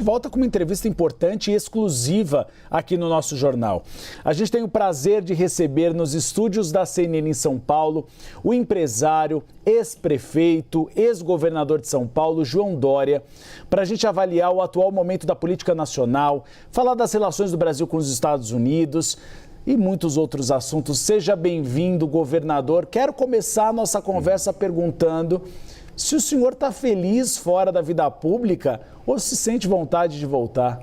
Volta com uma entrevista importante e exclusiva aqui no nosso jornal. A gente tem o prazer de receber nos estúdios da CNN em São Paulo o empresário, ex-prefeito, ex-governador de São Paulo, João Dória, para a gente avaliar o atual momento da política nacional, falar das relações do Brasil com os Estados Unidos e muitos outros assuntos. Seja bem-vindo, governador. Quero começar a nossa conversa perguntando se o senhor está feliz fora da vida pública ou se sente vontade de voltar.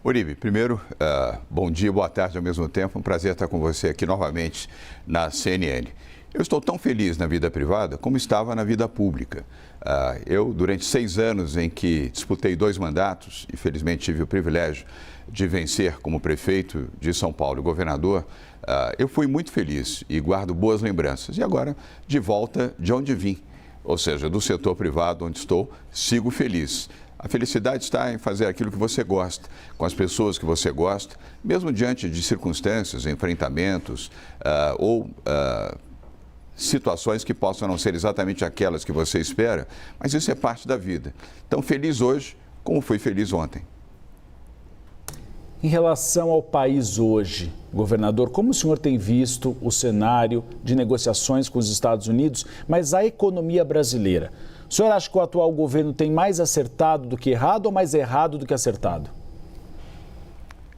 Uribe, primeiro, bom dia, boa tarde ao mesmo tempo. Um prazer estar com você aqui novamente na CNN. Eu estou tão feliz na vida privada como estava na vida pública. Eu, durante 6 anos em que disputei 2 mandatos e felizmente tive o privilégio de vencer como prefeito de São Paulo e governador, eu fui muito feliz e guardo boas lembranças. E agora, de volta de onde vim. Ou seja, do setor privado onde estou, sigo feliz. A felicidade está em fazer aquilo que você gosta, com as pessoas que você gosta, mesmo diante de circunstâncias, enfrentamentos ou situações que possam não ser exatamente aquelas que você espera, mas isso é parte da vida. Então, feliz hoje, como fui feliz ontem. Em relação ao país hoje, governador, como o senhor tem visto o cenário de negociações com os Estados Unidos, mas a economia brasileira? O senhor acha que o atual governo tem mais acertado do que errado ou mais errado do que acertado?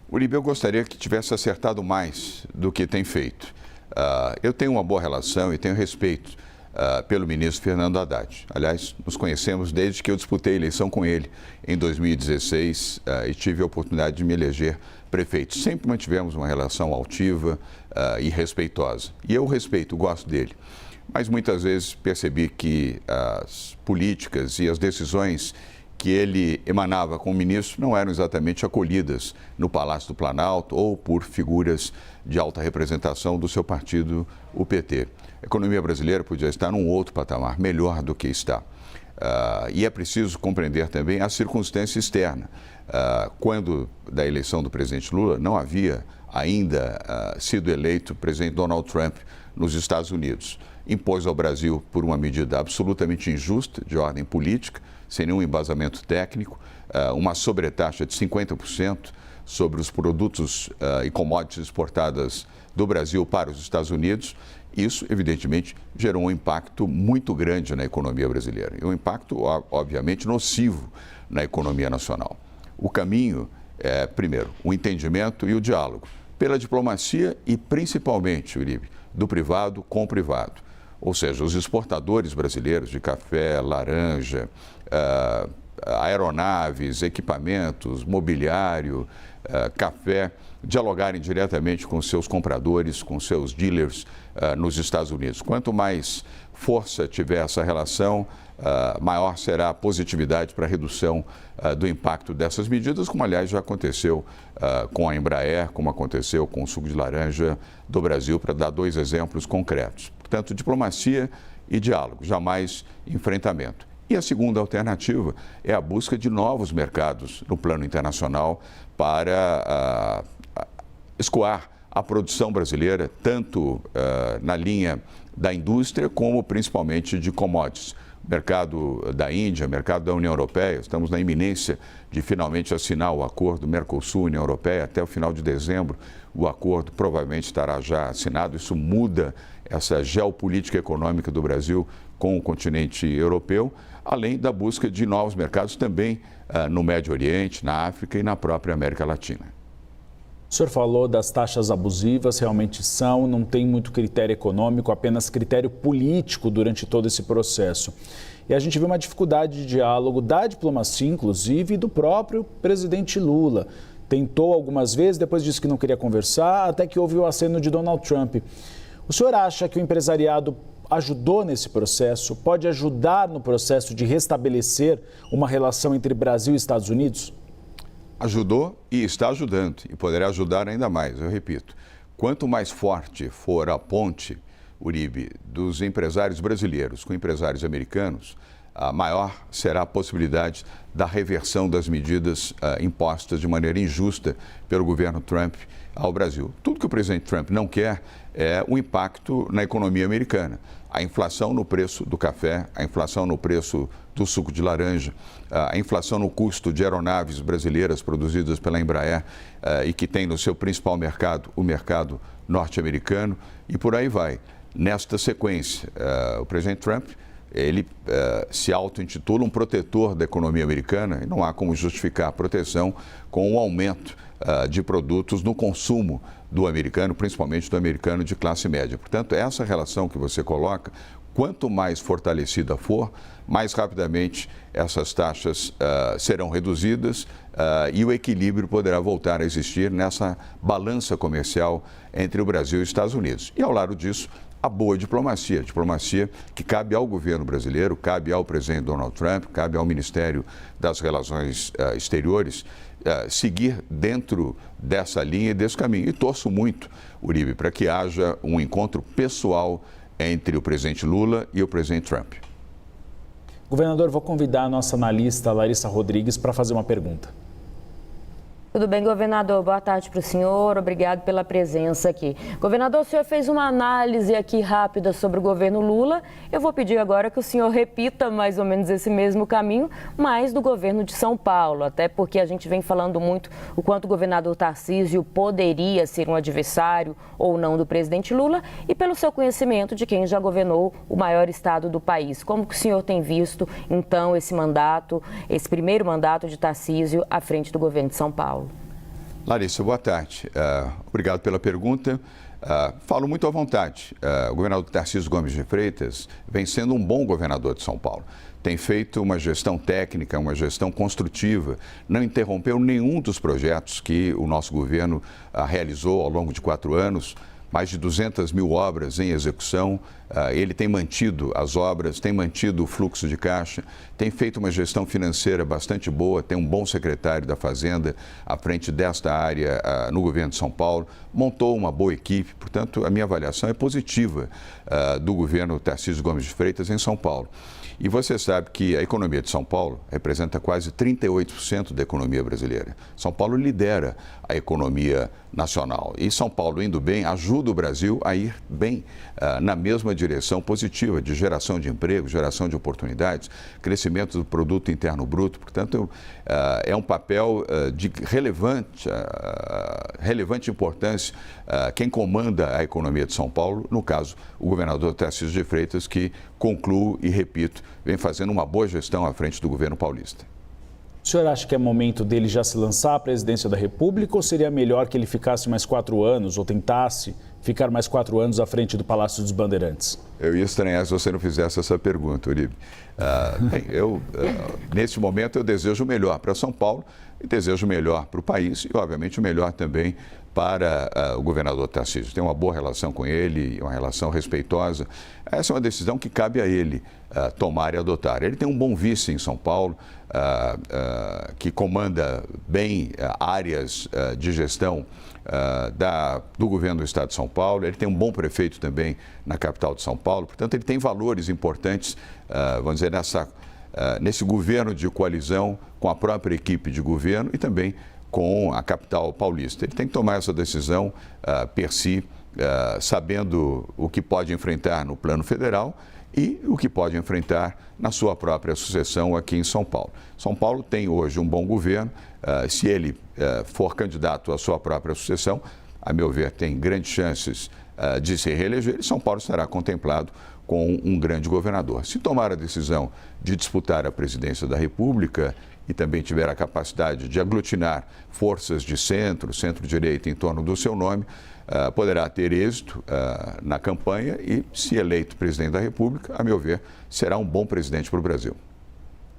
Uribe, eu gostaria que tivesse acertado mais do que tem feito. Eu tenho uma boa relação e tenho respeito pelo ministro Fernando Haddad. Aliás, nos conhecemos desde que eu disputei a eleição com ele em 2016 e tive a oportunidade de me eleger prefeito. Sempre mantivemos uma relação altiva e respeitosa. E eu respeito, gosto dele. Mas muitas vezes percebi que as políticas e as decisões que ele emanava como ministro não eram exatamente acolhidas no Palácio do Planalto ou por figuras de alta representação do seu partido, o PT. A economia brasileira podia estar num outro patamar, melhor do que está. E é preciso compreender também a circunstância externa. Quando da eleição do presidente Lula, não havia ainda sido eleito o presidente Donald Trump nos Estados Unidos. Impôs ao Brasil, por uma medida absolutamente injusta, de ordem política, sem nenhum embasamento técnico, uma sobretaxa de 50% sobre os produtos e commodities exportadas do Brasil para os Estados Unidos. Isso, evidentemente, gerou um impacto muito grande na economia brasileira e um impacto, obviamente, nocivo na economia nacional. O caminho é, primeiro, o entendimento e o diálogo, pela diplomacia e, principalmente, Uribe, do privado com o privado. Ou seja, os exportadores brasileiros de café, laranja, aeronaves, equipamentos, mobiliário, café, dialogarem diretamente com seus compradores, com seus dealers nos Estados Unidos. Quanto mais força tiver essa relação, maior será a positividade para a redução do impacto dessas medidas, como aliás já aconteceu com a Embraer, como aconteceu com o suco de laranja do Brasil, para dar 2 exemplos concretos. Portanto, diplomacia e diálogo, jamais enfrentamento. E a segunda alternativa é a busca de novos mercados no plano internacional para escoar a produção brasileira, tanto na linha da indústria como principalmente de commodities. Mercado da Índia, mercado da União Europeia, estamos na iminência de finalmente assinar o acordo Mercosul-União Europeia. Até o final de dezembro, o acordo provavelmente estará já assinado. Isso muda essa geopolítica econômica do Brasil com o continente europeu, além da busca de novos mercados também no Médio Oriente, na África e na própria América Latina. O senhor falou das taxas abusivas, realmente são, não tem muito critério econômico, apenas critério político durante todo esse processo. E a gente viu uma dificuldade de diálogo da diplomacia, inclusive, e do próprio presidente Lula. Tentou algumas vezes, depois disse que não queria conversar, até que houve o aceno de Donald Trump. O senhor acha que o empresariado ajudou nesse processo, pode ajudar no processo de restabelecer uma relação entre Brasil e Estados Unidos? Ajudou e está ajudando, e poderá ajudar ainda mais, eu repito. Quanto mais forte for a ponte, Uribe, dos empresários brasileiros com empresários americanos, maior será a possibilidade da reversão das medidas impostas de maneira injusta pelo governo Trump ao Brasil. Tudo que o presidente Trump não quer é o impacto na economia americana. A inflação no preço do café, a inflação no preço do suco de laranja, a inflação no custo de aeronaves brasileiras produzidas pela Embraer e que tem no seu principal mercado, o mercado norte-americano, e por aí vai. Nesta sequência, o presidente Trump, ele se auto-intitula um protetor da economia americana e não há como justificar a proteção com o aumento de produtos no consumo do americano, principalmente do americano de classe média. Portanto, essa relação que você coloca, quanto mais fortalecida for, mais rapidamente essas taxas serão reduzidas e o equilíbrio poderá voltar a existir nessa balança comercial entre o Brasil e os Estados Unidos. E ao lado disso, a boa diplomacia que cabe ao governo brasileiro, cabe ao presidente Donald Trump, cabe ao Ministério das Relações Exteriores, seguir dentro dessa linha e desse caminho. E torço muito, Uribe, para que haja um encontro pessoal entre o presidente Lula e o presidente Trump. Governador, vou convidar a nossa analista Larissa Rodrigues para fazer uma pergunta. Tudo bem, governador? Boa tarde para o senhor. Obrigado pela presença aqui. Governador, o senhor fez uma análise aqui rápida sobre o governo Lula. Eu vou pedir agora que o senhor repita mais ou menos esse mesmo caminho, mas do governo de São Paulo, até porque a gente vem falando muito o quanto o governador Tarcísio poderia ser um adversário ou não do presidente Lula, e pelo seu conhecimento de quem já governou o maior estado do país. Como que o senhor tem visto, então, esse primeiro mandato de Tarcísio à frente do governo de São Paulo? Larissa, boa tarde. Obrigado pela pergunta. Falo muito à vontade. O governador Tarcísio Gomes de Freitas vem sendo um bom governador de São Paulo. Tem feito uma gestão técnica, uma gestão construtiva, não interrompeu nenhum dos projetos que o nosso governo realizou ao longo de 4 anos. Mais de 200 mil obras em execução, ele tem mantido as obras, tem mantido o fluxo de caixa, tem feito uma gestão financeira bastante boa, tem um bom secretário da Fazenda à frente desta área no governo de São Paulo, montou uma boa equipe, portanto, a minha avaliação é positiva do governo Tarcísio Gomes de Freitas em São Paulo. E você sabe que a economia de São Paulo representa quase 38% da economia brasileira. São Paulo lidera a economia nacional. E São Paulo indo bem ajuda o Brasil a ir bem na mesma direção positiva de geração de emprego, geração de oportunidades, crescimento do produto interno bruto. Portanto, é um papel de relevante importância quem comanda a economia de São Paulo, no caso, o governador Tarcísio de Freitas, que concluo e repito, vem fazendo uma boa gestão à frente do governo paulista. O senhor acha que é momento dele já se lançar à presidência da República ou seria melhor que ele ficasse mais 4 anos ou tentasse ficar mais 4 anos à frente do Palácio dos Bandeirantes? Eu ia estranhar se você não fizesse essa pergunta, Uribe. Neste momento, eu desejo o melhor para São Paulo e desejo o melhor para o país e, obviamente, o melhor também para o governador Tarcísio. Tem uma boa relação com ele, uma relação respeitosa. Essa é uma decisão que cabe a ele tomar e adotar. Ele tem um bom vice em São Paulo, que comanda bem áreas de gestão do governo do Estado de São Paulo. Ele tem um bom prefeito também na capital de São Paulo. Portanto, ele tem valores importantes, vamos dizer, nesse governo de coalizão com a própria equipe de governo e também com a capital paulista. Ele tem que tomar essa decisão per si, sabendo o que pode enfrentar no plano federal e o que pode enfrentar na sua própria sucessão aqui em São Paulo. São Paulo tem hoje um bom governo. Se ele for candidato à sua própria sucessão, a meu ver, tem grandes chances de se reeleger e São Paulo estará contemplado com um grande governador. Se tomar a decisão de disputar a presidência da República e também tiver a capacidade de aglutinar forças de centro-direita em torno do seu nome, poderá ter êxito na campanha e, se eleito presidente da República, a meu ver, será um bom presidente para o Brasil.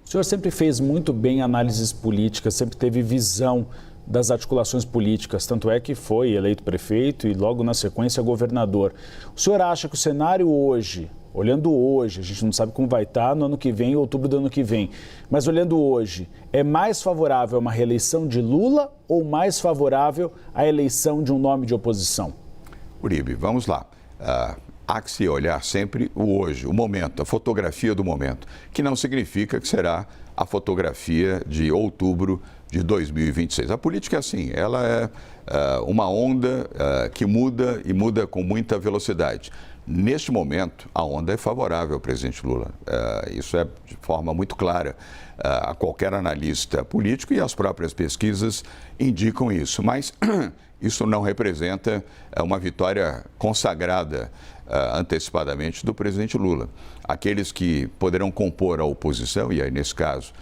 O senhor sempre fez muito bem análises políticas, sempre teve visão das articulações políticas, tanto é que foi eleito prefeito e logo na sequência governador. O senhor acha que o cenário hoje, olhando hoje, a gente não sabe como vai estar no ano que vem, em outubro do ano que vem, mas olhando hoje, é mais favorável a uma reeleição de Lula ou mais favorável à eleição de um nome de oposição? Uribe, vamos lá. há que se olhar sempre o hoje, o momento, a fotografia do momento, que não significa que será a fotografia de outubro de 2026. A política é assim, ela é uma onda que muda e muda com muita velocidade. Neste momento, a onda é favorável ao presidente Lula. Isso é de forma muito clara a qualquer analista político e as próprias pesquisas indicam isso. Mas isso não representa uma vitória consagrada antecipadamente do presidente Lula. Aqueles que poderão compor a oposição, e aí nesse caso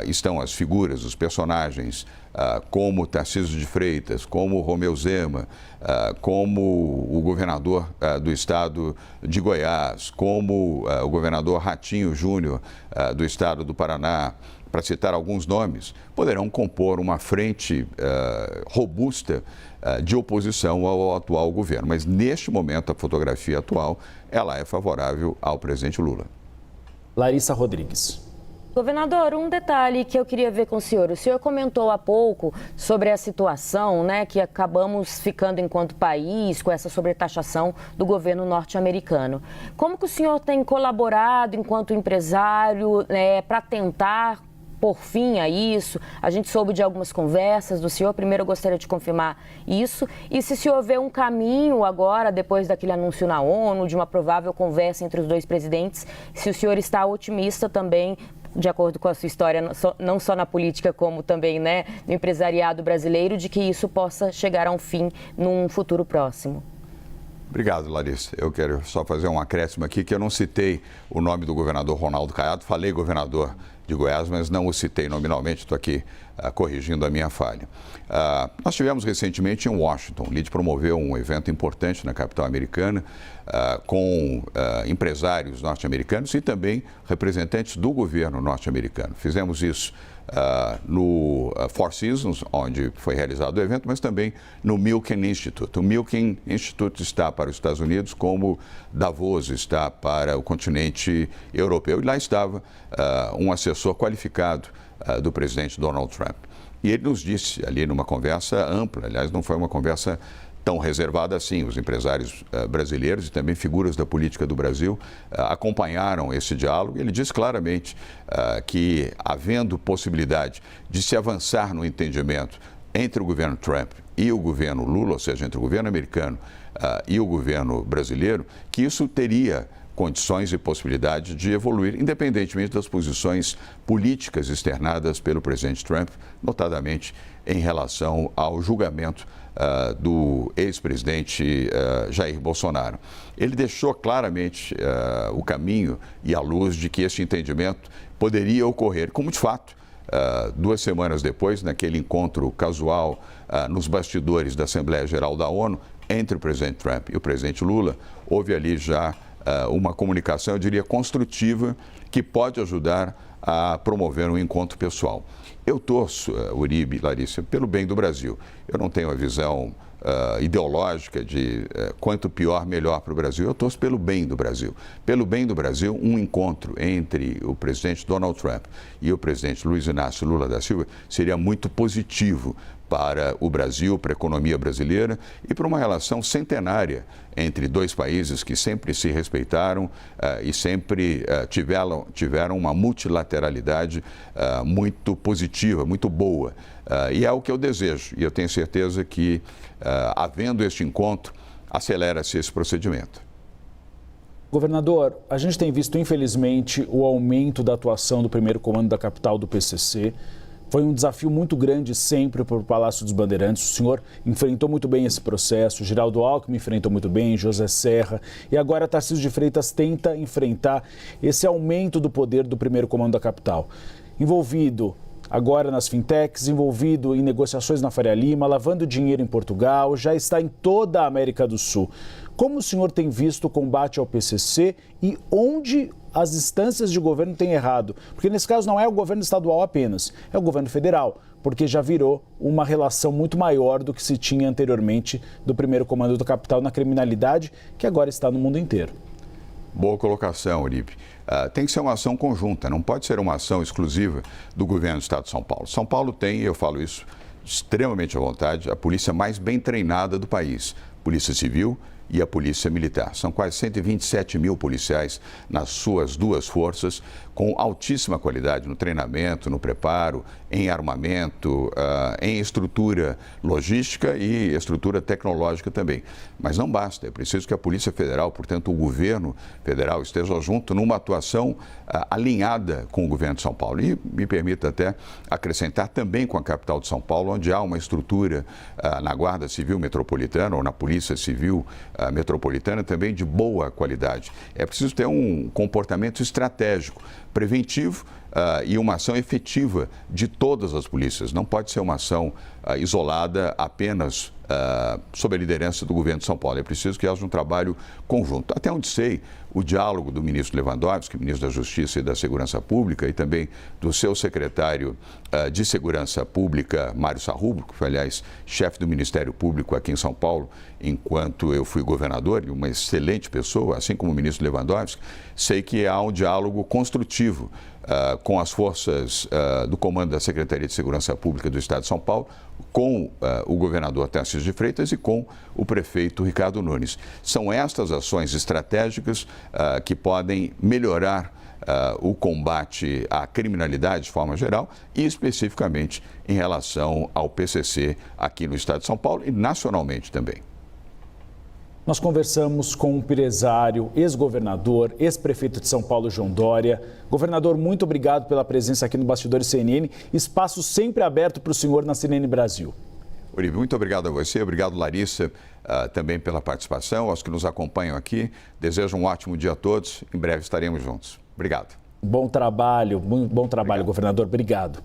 estão as figuras, os personagens, como Tarcísio de Freitas, como Romeu Zema, como o governador do estado de Goiás, como o governador Ratinho Júnior do estado do Paraná, para citar alguns nomes, poderão compor uma frente robusta de oposição ao atual governo. Mas neste momento a fotografia atual, ela é favorável ao presidente Lula. Larissa Rodrigues. Governador, um detalhe que eu queria ver com o senhor comentou há pouco sobre a situação, né, que acabamos ficando enquanto país com essa sobretaxação do governo norte-americano. Como que o senhor tem colaborado enquanto empresário para tentar por fim a isso? A gente soube de algumas conversas do senhor. Primeiro eu gostaria de confirmar isso. E se o senhor vê um caminho agora, depois daquele anúncio na ONU, de uma provável conversa entre os dois presidentes, se o senhor está otimista também, de acordo com a sua história, não só na política, como também, né, no empresariado brasileiro, de que isso possa chegar a um fim num futuro próximo. Obrigado, Larissa. Eu quero só fazer um acréscimo aqui, que eu não citei o nome do governador Ronaldo Caiado, falei governador de Goiás, mas não o citei nominalmente, estou aqui corrigindo a minha falha. Nós tivemos recentemente em Washington, o LIDE promoveu um evento importante na capital americana, com empresários norte-americanos e também representantes do governo norte-americano. Fizemos isso no Four Seasons, onde foi realizado o evento, mas também no Milken Institute. O Milken Institute está para os Estados Unidos, como Davos está para o continente europeu. E lá estava um assessor qualificado do presidente Donald Trump. E ele nos disse ali numa conversa ampla, aliás, não foi uma conversa tão reservada assim. Os empresários brasileiros e também figuras da política do Brasil acompanharam esse diálogo. Ele disse claramente que, havendo possibilidade de se avançar no entendimento entre o governo Trump e o governo Lula, ou seja, entre o governo americano e o governo brasileiro, que isso teria condições e possibilidade de evoluir, independentemente das posições políticas externadas pelo presidente Trump, notadamente em relação ao julgamento do ex-presidente Jair Bolsonaro. Ele deixou claramente o caminho e a luz de que esse entendimento poderia ocorrer, como de fato, 2 semanas depois, naquele encontro casual nos bastidores da Assembleia Geral da ONU, entre o presidente Trump e o presidente Lula, houve ali já uma comunicação, eu diria, construtiva, que pode ajudar a promover um encontro pessoal. Eu torço, Uribe, Larissa, pelo bem do Brasil. Eu não tenho a visão ideológica de quanto pior, melhor para o Brasil. Eu torço pelo bem do Brasil. Pelo bem do Brasil, um encontro entre o presidente Donald Trump e o presidente Luiz Inácio Lula da Silva seria muito positivo para o Brasil, para a economia brasileira e para uma relação centenária entre dois países que sempre se respeitaram e sempre tiveram uma multilateralidade muito positiva, muito boa. E é o que eu desejo. E eu tenho certeza que, havendo este encontro, acelera-se esse procedimento. Governador, a gente tem visto, infelizmente, o aumento da atuação do primeiro comando da capital do PCC. Foi um desafio muito grande sempre para o Palácio dos Bandeirantes. O senhor enfrentou muito bem esse processo, Geraldo Alckmin enfrentou muito bem, José Serra, e agora Tarcísio de Freitas tenta enfrentar esse aumento do poder do primeiro comando da capital. Envolvido agora nas fintechs, envolvido em negociações na Faria Lima, lavando dinheiro em Portugal, já está em toda a América do Sul. Como o senhor tem visto o combate ao PCC e onde as instâncias de governo têm errado? Porque nesse caso não é o governo estadual apenas, é o governo federal, porque já virou uma relação muito maior do que se tinha anteriormente do primeiro comando da capital na criminalidade, que agora está no mundo inteiro. Boa colocação, Uribe. Tem que ser uma ação conjunta, não pode ser uma ação exclusiva do governo do Estado de São Paulo. São Paulo tem, eu falo isso extremamente à vontade, a polícia mais bem treinada do país. Polícia Civil e a Polícia Militar. São quase 127 mil policiais nas suas duas forças, com altíssima qualidade no treinamento, no preparo, em armamento, em estrutura logística e estrutura tecnológica também. Mas não basta, é preciso que a Polícia Federal, portanto o governo federal, esteja junto numa atuação alinhada com o governo de São Paulo. E me permita até acrescentar também com a capital de São Paulo, onde há uma estrutura na Guarda Civil Metropolitana ou na Polícia Civil Metropolitana também de boa qualidade. É preciso ter um comportamento estratégico, preventivo e uma ação efetiva de todas as polícias. Não pode ser uma ação isolada apenas sob a liderança do governo de São Paulo. É preciso que haja um trabalho conjunto. Até onde sei, o diálogo do ministro Lewandowski, ministro da Justiça e da Segurança Pública, e também do seu secretário de Segurança Pública, Mário Sarrubo, que foi, aliás, chefe do Ministério Público aqui em São Paulo, enquanto eu fui governador, e uma excelente pessoa, assim como o ministro Lewandowski, sei que há um diálogo construtivo com as forças do comando da Secretaria de Segurança Pública do Estado de São Paulo, com o governador Tarcísio de Freitas e com o prefeito Ricardo Nunes. São estas ações estratégicas que podem melhorar o combate à criminalidade de forma geral e especificamente em relação ao PCC aqui no Estado de São Paulo e nacionalmente também. Nós conversamos com o empresário, ex-governador, ex-prefeito de São Paulo, João Dória. Governador, muito obrigado pela presença aqui no Bastidores CNN. Espaço sempre aberto para o senhor na CNN Brasil. Uribe, muito obrigado a você, obrigado Larissa também pela participação, aos que nos acompanham aqui. Desejo um ótimo dia a todos, em breve estaremos juntos. Obrigado. Bom trabalho, governador, obrigado.